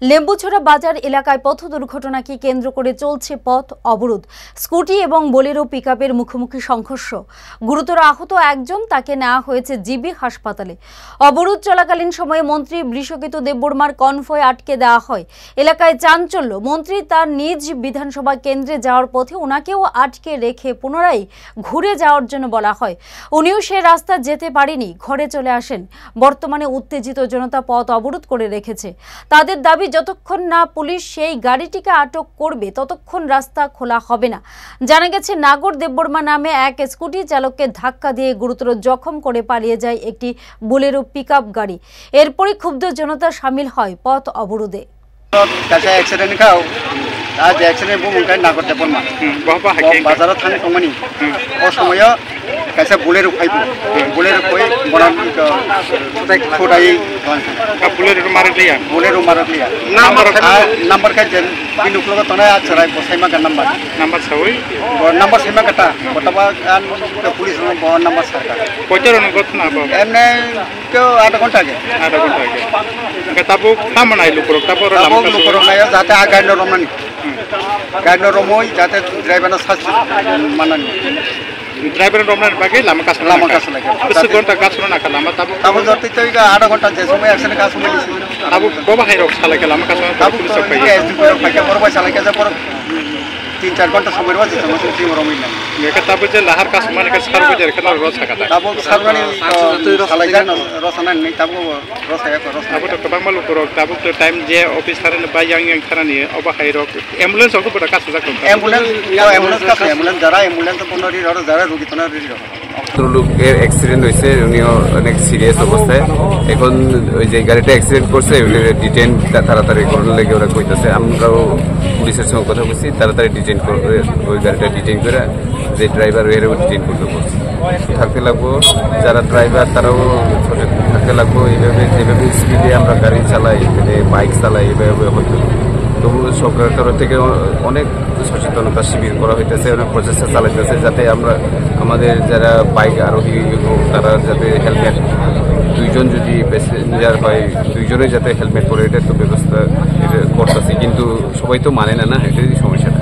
লেম্বুছড়া বাজার এলাকায় পথ দুর্ঘটনাকে কেন্দ্র করে চলছে পথ অবরোধ। স্কুটি এবং বোলেরো পিকআপের মুখোমুখি সংঘর্ষ। গুরুতর আহত একজন, তাকে নেওয়া হয়েছে জিবি হাসপাতালে। অবরোধ চলাকালীন সময়ে মন্ত্রী বৃষকেতু দেববর্মার কনভয় আটকে দেওয়া হয়। এলাকায় চাঞ্চল্য। মন্ত্রী তার নিজ বিধানসভা কেন্দ্রে যাওয়ার পথে ওনাকেও আটকে রেখে পুনরায় ঘুরে যাওয়ার জন্য বলা হয়। উনিও সে রাস্তা যেতে পারেনি, ঘরে চলে আসেন। বর্তমানে উত্তেজিত জনতা পথ অবরোধ করে রেখেছে। তাদের দাবি, যতক্ষণ না পুলিশ সেই গাড়িটিকে আটক করবে ততক্ষণ রাস্তা খোলা হবে না। জানা গেছে, নাগর দেববর্মা নামে এক স্কুটি চালককে ধাক্কা দিয়ে গুরুতর জখম করে পালিয়ে যায় একটি বোলেরো পিকআপ গাড়ি। এরপরই ক্ষুব্ধ জনতা সামিল হয় পথ অবরোধে। आज एक्सीडेंट बुंबाय नागर देबबर्मा बाजाराव थांनो खामानि अ समायाव कैसे बुलेरो फाइबो बुलेरो फै बना खोदायै बुलेरो मारलिया नंबर का जन बिनुखलगा तनाय आचराय बसायमा का नंबर सवै नंबर सैमा कटा बतबा पुलिस नंबर सरका कयटर घटना एमने के आधा घंटा के ताबो खामनाय लुकरो ताबो लुकरो नाय जाते आ गाइनो रमनानि गाइनो रमोय जाते ड्राइवरना सास मानानि ड्राइवर रमनानि बागे लामा कासला बेसे घंटा कासला ना लामा ताबो जति तैगा आधा घंटा जे समय एक्सीडेंट का समय ताबो बबा हाइरो साला के लामा कासला ताबो पुलिस फैया एसडीपी फैया बरबाय साला के जबर 3-4 घंटा समय रोज समस्या रमिन मेका ताबो जे लाहार का समय के सार बजार के रोज का ताबो सारवानी सालायजा रसना नै ताबो रसाया को रस ताबो तो कबां मालु करो ताबो तो टाइम जे ऑफिसर ने बा yang खानानि अबा हाइरो एम्बुलेंस को बड़ा कास जाको एम्बुलेंस जरा एम्बुलेंस पनरी रो जरा रोगी तना रि रो লোকের অ্যাক্সিডেন্ট হয়েছে, উনিও অনেক সিরিয়াস অবস্থায়। এখন ওই যে গাড়িটা অ্যাক্সিডেন্ট করছে ডিটেইন তাড়াতাড়ি করার লেগে ওরা কইতেছে। আমরাও পুলিশের সঙ্গে কথা বলছি, তাড়াতাড়ি ডিটেইন করবে, ওই গাড়িটা ডিটেইন করে যে ড্রাইভার এরও ডিটেইন করতে বলছি। থাকতে লাগবো, যারা ড্রাইভার তারাও সচেতন থাকতে লাগবো। এইভাবে যেভাবে স্পিডে আমরা গাড়ি চালাই, বাইক চালাই, এভাবে হয়তো তবু সরকারের তরফ থেকে অনেক সচেতনতা শিবির করা হইতেছে, অনেক প্রচেষ্টা চালাইতেছে যাতে আমরা আমাদের যারা বাইক আরোহী তারা যাতে হেলমেট, দুইজন যদি প্যাসেঞ্জার হয় দুইজনেই যাতে হেলমেট পরে, এটার তো ব্যবস্থা এটা করতেছে। কিন্তু সবাই তো মানে না, এটাই সমস্যাটা।